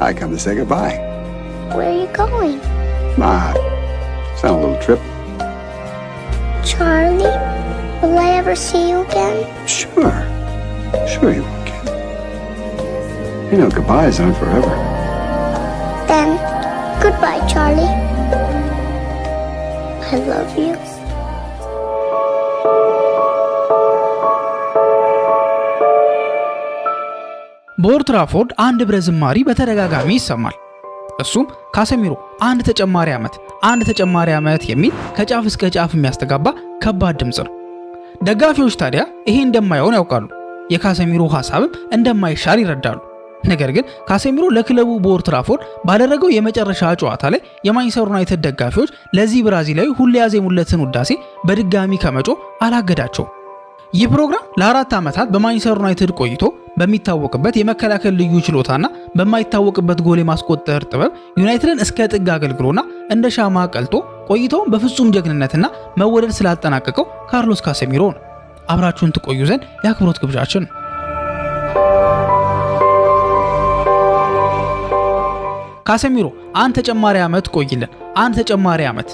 I come to say goodbye. Where are you going? It's not a little trip. Charlie, will I ever see you again? Sure you will, kid. You know, goodbyes aren't forever. Then, goodbye, Charlie. I love you. በኦልድ ትራፎርድ አንድ ብረዝማሪ በተደጋጋሚ ይሰማል። እሱም ካሴሚሮ አንድ ተጨማሪ ዓመት የሚል ከጫፍ እስከ ጫፍ የሚያስተጋባ ከባድ ድምጽ ነው። ደጋፊዎች ታዲያ ይሄ እንደማይሆን ያውቃሉ። የካሴሚሮ ሐሳብም እንደማይሻር ይረዳሉ። ነገር ግን ካሴሚሮ ለክለቡ በኦልድ ትራፎርድ ባደረገው የመጨረሻ ጨዋታ ላይ የማንቸስተር ዩናይትድ ደጋፊዎች ለዚህ ብራዚላዊ ሁሌ ያዜሙለትን ውዳሴ በድጋሚ ከመጮ አላገዳቸውም። ይህ ፕሮግራም ለ4 ዓመታት በማንቸስተር ዩናይትድ ቆይቶ በሚታወቅበት የመከላከል ልዩ ችሎታና በማይታወቅበት ጎል የማስቆጠር ጥበብ ዩናይትድን እስከ ጥግ አገልግሎና እንደ ሻማ ቀልጦ ቆይቶውን በፍጹም ጀግንነትና መወደድ ስላጠናቀቀው ካርሎስ ካሴሚሮ ነው። አብራችሁን ትቆዩ ዘንድ የአክብሮት ግብዣችን ነው። ካሴሚሮ አንድ ተጨማሪ ዓመት ቆይልን፣ አንድ ተጨማሪ ዓመት።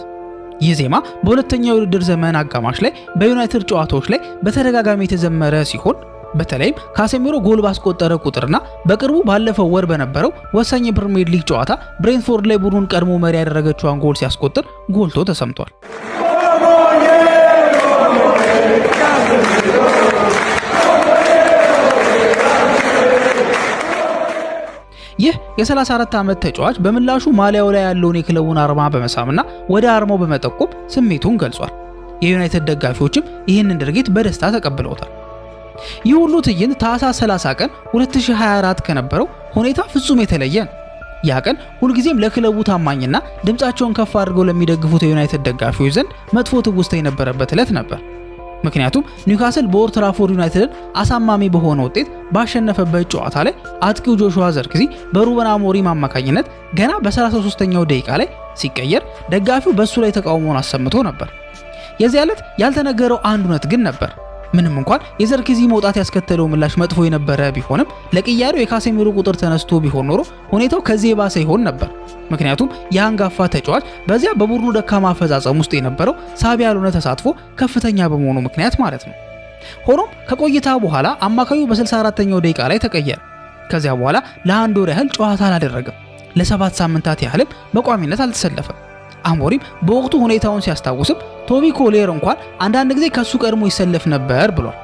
ይህ ዜማ በሁለተኛው የውድድር ዘመን አጋማሽ ላይ በዩናይትድ ጨዋታዎች ላይ በተደጋጋሚ የተዘመረ ሲሆን በተለይም ካሴሚሮ ጎል ባስቆጠረ ቁጥርና በቅርቡ ባለፈው ወር በነበረው ወሳኝ የፕሪሚየር ሊግ ጨዋታ ብሬንትፎርድ ላይ ቡድኑን ቀድሞ መሪ ያደረገችውን ጎል ሲያስቆጥር ጎልቶ ተሰምቷል። ይህ የ34 ዓመት ተጫዋች በምላሹ ማሊያው ላይ ያለውን የክለቡን አርማ በመሳምና ወደ አርማው በመጠቆም ስሜቱን ገልጿል። የዩናይትድ ደጋፊዎችም ይህንን ድርጊት በደስታ ተቀብለውታል። ይህ ሁሉ ትዕይንት ታህሳስ 30 ቀን 2024 ከነበረው ሁኔታ ፍጹም የተለየ ነው። ያ ቀን ሁልጊዜም ለክለቡ ታማኝና ድምጻቸውን ከፍ አድርገው ለሚደግፉት የዩናይትድ ደጋፊዎች ዘንድ መጥፎ ትውስታ የነበረበት ዕለት ነበር። ምክንያቱም ኒውካስል በኦልድ ትራፎርድ ዩናይትድን አሳማሚ በሆነ ውጤት ባሸነፈበት ጨዋታ ላይ አጥቂው ጆሹዋ ዘርክዚ በሩበን አሞሪም አማካኝነት ገና በ33ኛው ደቂቃ ላይ ሲቀየር ደጋፊው በሱ ላይ ተቃውሞውን አሰምቶ ነበር። የዚህ ዕለት ያልተነገረው አንድ እውነት ግን ነበር። ምንም እንኳን የዘርክዚ መውጣት ያስከተለው ምላሽ መጥፎ የነበረ ቢሆንም ለቅያሬው የካሴሚሮ ቁጥር ተነስቶ ቢሆን ኖሮ ሁኔታው ከዚህ የባሰ ይሆን ነበር። ምክንያቱም የአንጋፋ ተጫዋች በዚያ በቡድኑ ደካማ አፈጻጸም ውስጥ የነበረው ሳቢ ያልሆነ ተሳትፎ ከፍተኛ በመሆኑ ምክንያት ማለት ነው። ሆኖም ከቆይታ በኋላ አማካዩ በ64ኛው ደቂቃ ላይ ተቀየረ። ከዚያ በኋላ ለአንድ ወር ያህል ጨዋታ አላደረገም። ለ7 ሳምንታት ያህልም በቋሚነት አልተሰለፈም። አሞሪም በወቅቱ ሁኔታውን ሲያስታውስም ቶቢ ኮሌር እንኳን አንዳንድ ጊዜ ከሱ ቀድሞ ይሰለፍ ነበር ብሏል።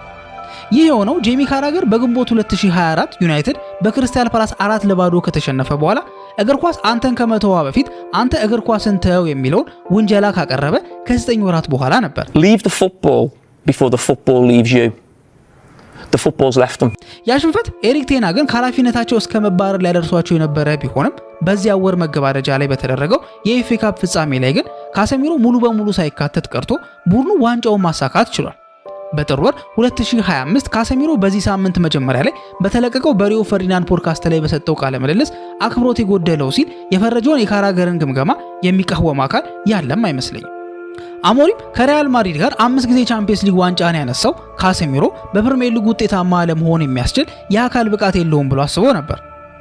ይህ የሆነው ጄሚ ካራገር በግንቦት 2024 ዩናይትድ በክሪስታል ፓላስ 4-0 ከተሸነፈ በኋላ እግር ኳስ አንተን ከመተዋ በፊት አንተ እግር ኳስን ተው የሚለውን ውንጀላ ካቀረበ ከ9 ወራት በኋላ ነበር። Leave the football before the football leaves you. The football's left them. ያ ሽንፈት ኤሪክ ቴን ሃግን ከኃላፊነታቸው እስከ መባረር ሊያደርሷቸው የነበረ ቢሆንም በዚያ ወር መገባደጃ ላይ በተደረገው የኤፍኤ ካፕ ፍጻሜ ላይ ግን ካሴሚሮ ሙሉ በሙሉ ሳይካተት ቀርቶ ቡድኑ ዋንጫውን ማሳካት ችሏል። በጥር ወር 2025 ካሴሚሮ በዚህ ሳምንት መጀመሪያ ላይ በተለቀቀው በሪዮ ፈርዲናንድ ፖድካስት ላይ በሰጠው ቃለ ምልልስ አክብሮት የጎደለው ሲል የፈረጀውን የካራገርን ግምገማ የሚቃወም አካል ያለም አይመስለኝም። አሞሪም ከሪያል ማድሪድ ጋር 5 ጊዜ ቻምፒየንስ ሊግ ዋንጫን ያነሳው ካሴሚሮ በፕሪሚየር ሊግ ውጤታማ ለመሆን የሚያስችል የአካል ብቃት የለውም ብሎ አስቦ ነበር።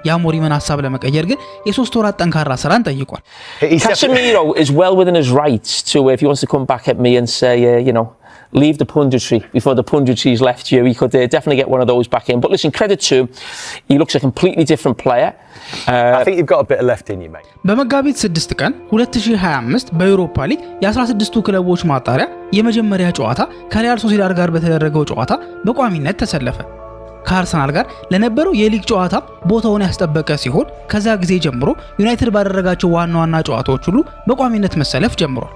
የአሞሪምን ሐሳብ ለመቀየር ግን የ3 ወራት ጠንካራ ስራን ጠይቋል። Casemiro is well within his rights to, if he wants to come back at me and say, leave the punditry before the punditry's left you. He could definitely get one of those back in. But listen, credit to him. He looks a completely different player. I think you've got a bit of left in you, mate. በመጋቢት 6 ቀን 2025 በዩሮፓ ሊግ የ16ቱ ክለቦች ማጣሪያ የመጀመሪያ ጨዋታ ከሪያል ሶሲዳድ ጋር በተደረገው ጨዋታ በቋሚነት ተሰለፈ። ከአርሰናል ጋር ለነበረው የሊግ ጨዋታ ቦታውን ያስጠበቀ ሲሆን ከዛ ጊዜ ጀምሮ ዩናይትድ ባደረጋቸው ዋና ጨዋታዎች ሁሉ በቋሚነት መሰለፍ ጀምሯል።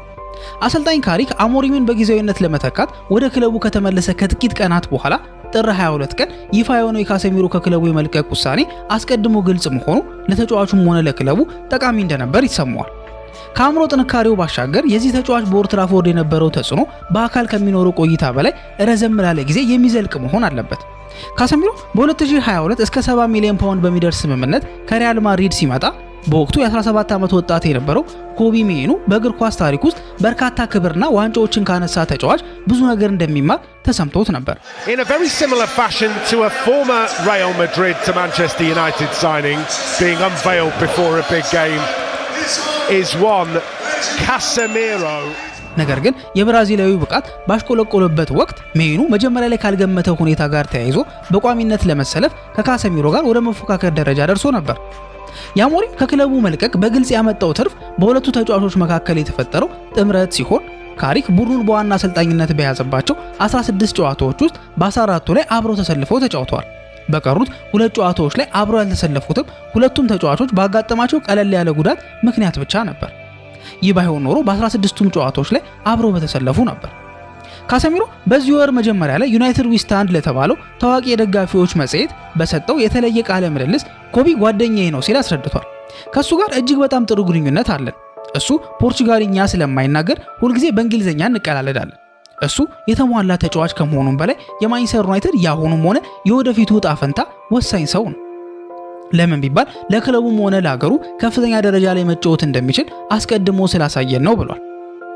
አሰልጣኝ ካሪክ አሞሪምን በጊዜያዊነት ለመተካት ወደ ክለቡ ከተመለሰ ከጥቂት ቀናት በኋላ ጥር 22 ቀን ይፋ የሆነው የካሴሚሮ ከክለቡ የመልቀቅ ውሳኔ አስቀድሞ ግልጽ መሆኑ ለተጫዋቹም ሆነ ለክለቡ ጠቃሚ እንደነበር ይሰማዋል። ከአእምሮ ጥንካሬው ባሻገር የዚህ ተጫዋች በኦልድ ትራፎርድ የነበረው ተጽዕኖ በአካል ከሚኖረው ቆይታ በላይ ረዘም ላለ ጊዜ የሚዘልቅ መሆን አለበት። ካሴሚሮ በ2022 እስከ 70 ሚሊዮን ፓውንድ በሚደርስ ስምምነት ከሪያል ማድሪድ ሲመጣ በወቅቱ የ17 ዓመት ወጣት የነበረው ኮቢ ሜይኑ በእግር ኳስ ታሪክ ውስጥ በርካታ ክብርና ዋንጫዎችን ካነሳ ተጫዋች ብዙ ነገር እንደሚማር ተሰምቶት ነበር። In a very similar fashion to a former Real Madrid to Manchester United signing being unveiled before a big game is one Casemiro. ነገር ግን የብራዚላዊ ብቃት ባሽቆለቆለበት ወቅት ሜይኑ መጀመሪያ ላይ ካልገመተው ሁኔታ ጋር ተያይዞ በቋሚነት ለመሰለፍ ከካሰሚሮ ጋር ወደ መፎካከር ደረጃ ደርሶ ነበር። የአሞሪም ከክለቡ መልቀቅ በግልጽ ያመጣው ትርፍ በሁለቱ ተጫዋቾች መካከል የተፈጠረው ጥምረት ሲሆን ካሪክ ቡድኑን በዋና አሰልጣኝነት በያዘባቸው 16 ጨዋታዎች ውስጥ በ14ቱ ላይ አብረው ተሰልፈው ተጫውተዋል። በቀሩት ሁለት ጨዋታዎች ላይ አብረው ያልተሰለፉትም ሁለቱም ተጫዋቾች ባጋጠማቸው ቀለል ያለ ጉዳት ምክንያት ብቻ ነበር። ይህ ባይሆን ኖሮ በ16ቱም ጨዋታዎች ላይ አብረው በተሰለፉ ነበር። ካሰሚሮ በዚህ ወር መጀመሪያ ላይ ዩናይትድ ዊ ስታንድ ለተባለው ታዋቂ የደጋፊዎች መጽሔት በሰጠው የተለየ ቃለ ምልልስ ኮቢ ጓደኛዬ ነው ሲል አስረድቷል። ከሱ ጋር እጅግ በጣም ጥሩ ግንኙነት አለን። እሱ ፖርቹጋልኛ ስለማይናገር ሁልጊዜ በእንግሊዝኛ እንቀላለዳለን። እሱ የተሟላ ተጫዋች ከመሆኑም በላይ የማንቸስተር ዩናይትድ ያሁኑም ሆነ የወደፊቱ ዕጣ ፈንታ ወሳኝ ሰው ነው። ለምን ቢባል ለክለቡም ሆነ ለሀገሩ ከፍተኛ ደረጃ ላይ መጫወት እንደሚችል አስቀድሞ ስላሳየን ነው ብሏል።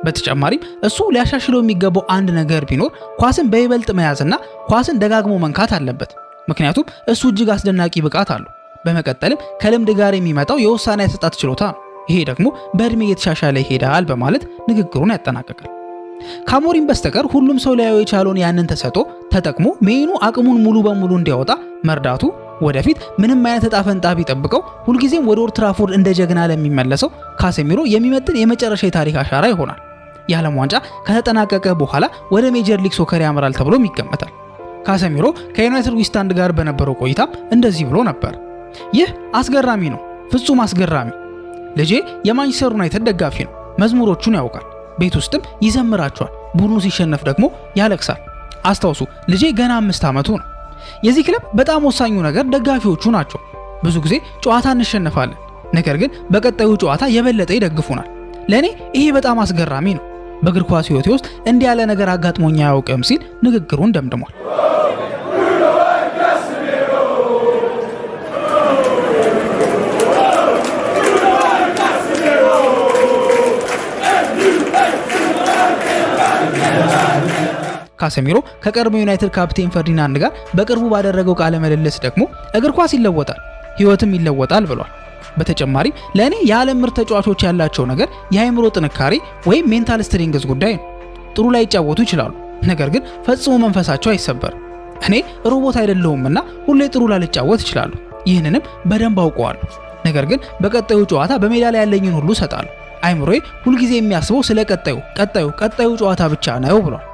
በተጨማሪም እሱ ሊያሻሽለው የሚገባው አንድ ነገር ቢኖር ኳስን በይበልጥ መያዝና ኳስን ደጋግሞ መንካት አለበት። ምክንያቱም እሱ እጅግ አስደናቂ ብቃት አለው። በመቀጠልም ከልምድ ጋር የሚመጣው የውሳኔ አሰጣጥ ችሎታ ነው። ይሄ ደግሞ በእድሜ እየተሻሻለ ይሄዳል በማለት ንግግሩን ያጠናቀቃል። ከአሞሪም በስተቀር ሁሉም ሰው ሊያየው የቻለውን ያንን ተሰጥኦ ተጠቅሞ ሜይኑ አቅሙን ሙሉ በሙሉ እንዲያወጣ መርዳቱ ወደፊት ምንም አይነት ዕጣ ፈንታ ቢጠብቀው ሁልጊዜም ወደ ኦልድ ትራፎርድ እንደ ጀግና ለሚመለሰው ካሴሚሮ የሚመጥን የመጨረሻ የታሪክ አሻራ ይሆናል። የዓለም ዋንጫ ከተጠናቀቀ በኋላ ወደ ሜጀር ሊግ ሶከር ያመራል ተብሎም ይገመታል። ካሴሚሮ ከዩናይትድ ዊ ስታንድ ጋር በነበረው ቆይታም እንደዚህ ብሎ ነበር። ይህ አስገራሚ ነው፣ ፍጹም አስገራሚ። ልጄ የማንቸስተር ዩናይትድ ደጋፊ ነው። መዝሙሮቹን ያውቃል። ቤት ውስጥም ይዘምራቸዋል። ቡድኑ ሲሸነፍ ደግሞ ያለቅሳል። አስታውሱ፣ ልጄ ገና 5 ዓመቱ ነው። የዚህ ክለብ በጣም ወሳኙ ነገር ደጋፊዎቹ ናቸው። ብዙ ጊዜ ጨዋታ እንሸነፋለን፣ ነገር ግን በቀጣዩ ጨዋታ የበለጠ ይደግፉናል። ለኔ ይሄ በጣም አስገራሚ ነው። በእግር ኳስ ህይወቴ ውስጥ እንዲህ ያለ ነገር አጋጥሞኝ አያውቅም ሲል ንግግሩን ደምድሟል። ካሴሚሮ ከቀድሞ ዩናይትድ ካፕቴን ፈርዲናንድ ጋር በቅርቡ ባደረገው ቃለ ምልልስ ደግሞ እግር ኳስ ይለወጣል፣ ህይወትም ይለወጣል ብሏል። በተጨማሪም ለኔ የዓለም ምርጥ ተጫዋቾች ያላቸው ነገር የአእምሮ ጥንካሬ ወይም ሜንታል ስትሪንግዝ ጉዳይ ነው። ጥሩ ላይ ይጫወቱ ይችላሉ፣ ነገር ግን ፈጽሞ መንፈሳቸው አይሰበርም። እኔ ሮቦት አይደለሁምና ሁሌ ጥሩ ላልጫወት እችላለሁ። ይህንንም በደንብ አውቀዋለሁ። ነገር ግን በቀጣዩ ጨዋታ በሜዳ ላይ ያለኝን ሁሉ እሰጣለሁ። አእምሮዬ ሁልጊዜ የሚያስበው ስለ ቀጣዩ ጨዋታ ብቻ ነው ብሏል።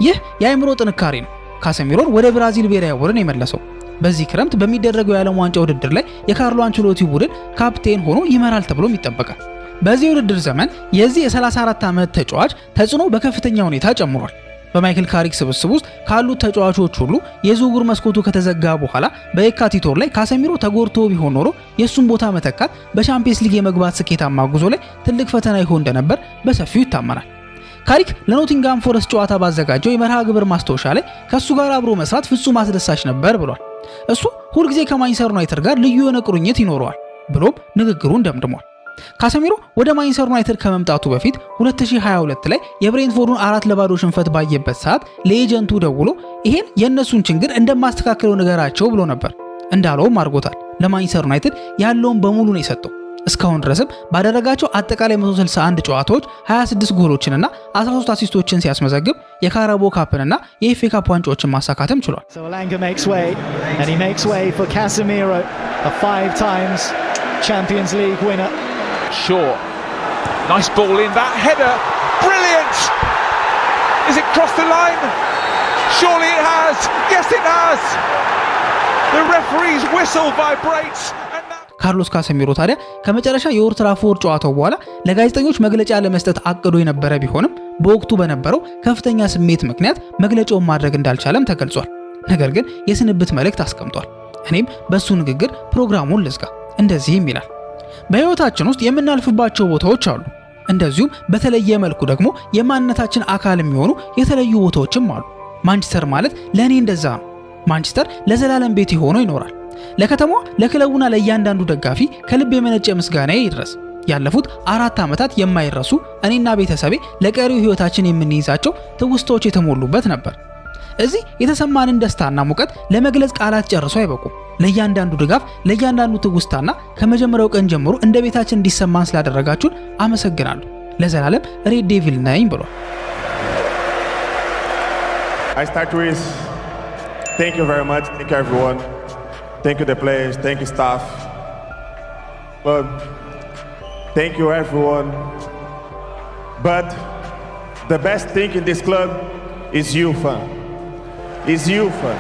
ይህ የአእምሮ ጥንካሬ ነው ካሴሚሮን ወደ ብራዚል ብሔራዊ ቡድን የመለሰው። በዚህ ክረምት በሚደረገው የዓለም ዋንጫ ውድድር ላይ የካርሎ አንቸሎቲ ቡድን ካፕቴን ሆኖ ይመራል ተብሎም ይጠበቃል። በዚህ ውድድር ዘመን የዚህ የ34 ዓመት ተጫዋች ተጽዕኖ በከፍተኛ ሁኔታ ጨምሯል። በማይክል ካሪክ ስብስብ ውስጥ ካሉት ተጫዋቾች ሁሉ የዝውውር መስኮቱ ከተዘጋ በኋላ በየካቲት ወር ላይ ካሴሚሮ ተጎድቶ ቢሆን ኖሮ የሱን ቦታ መተካት በቻምፒየንስ ሊግ የመግባት ስኬታማ ጉዞ ላይ ትልቅ ፈተና ይሆን እንደነበር በሰፊው ይታመናል። ካሪክ ለኖቲንጋም ፎረስት ጨዋታ ባዘጋጀው የመርሃ ግብር ማስታወሻ ላይ ከሱ ጋር አብሮ መስራት ፍጹም አስደሳች ነበር ብሏል። እሱ ሁልጊዜ ከማንቸስተር ዩናይትድ ጋር ልዩ የሆነ ቁርኝት ይኖረዋል ብሎም ንግግሩን ደምድሟል። ካሴሚሮ ወደ ማንቸስተር ዩናይትድ ከመምጣቱ በፊት 2022 ላይ የብሬንትፎርዱን 4-0 ሽንፈት ባየበት ሰዓት ለኤጀንቱ ደውሎ ይሄን የእነሱን ችግር እንደማስተካከለው ነገራቸው ብሎ ነበር። እንዳለውም አድርጎታል። ለማንቸስተር ዩናይትድ ያለውን በሙሉ ነው የሰጠው። እስካሁን ድረስም ባደረጋቸው አጠቃላይ 161 ጨዋታዎች 26 ጎሎችንና 13 አሲስቶችን ሲያስመዘግብ የካራቦ ካፕንና የኤፍኤ ካፕ ዋንጫዎችን ማሳካትም ችሏል። Champions League winner. Sure. Nice ball in, that header. Brilliant. Is it crossed the line? Surely it has. Yes it has. The referee's whistle vibrates. ካርሎስ ካሴሚሮ ታዲያ ከመጨረሻ የኦልድ ትራፎርድ ጨዋታው በኋላ ለጋዜጠኞች መግለጫ ለመስጠት አቅዶ የነበረ ቢሆንም በወቅቱ በነበረው ከፍተኛ ስሜት ምክንያት መግለጫውን ማድረግ እንዳልቻለም ተገልጿል። ነገር ግን የስንብት መልእክት አስቀምጧል። እኔም በሱ ንግግር ፕሮግራሙን ልዝጋ። እንደዚህም ይላል። በህይወታችን ውስጥ የምናልፍባቸው ቦታዎች አሉ። እንደዚሁም በተለየ መልኩ ደግሞ የማንነታችን አካል የሚሆኑ የተለዩ ቦታዎችም አሉ። ማንቸስተር ማለት ለኔ እንደዛ ነው። ማንቸስተር ለዘላለም ቤት ሆኖ ይኖራል። ለከተማዋ ለክለቡና ለእያንዳንዱ ደጋፊ ከልብ የመነጨ ምስጋና ይድረስ። ያለፉት 4 ዓመታት የማይረሱ እኔና ቤተሰቤ ለቀሪው ህይወታችን የምንይዛቸው ትውስታዎች የተሞሉበት ነበር። እዚህ የተሰማንን ደስታና ሙቀት ለመግለጽ ቃላት ጨርሶ አይበቁም። ለእያንዳንዱ ድጋፍ፣ ለእያንዳንዱ ትውስታና ከመጀመሪያው ቀን ጀምሮ እንደ ቤታችን እንዲሰማን ስላደረጋችሁን አመሰግናለሁ። ለዘላለም ሬድ ዴቪል ነኝ ብሏል። I start with thank you very much. Thank you everyone. Thank you the players. Thank you staff. But thank you everyone. But the best thing in this club is you, fam. Is you, fam.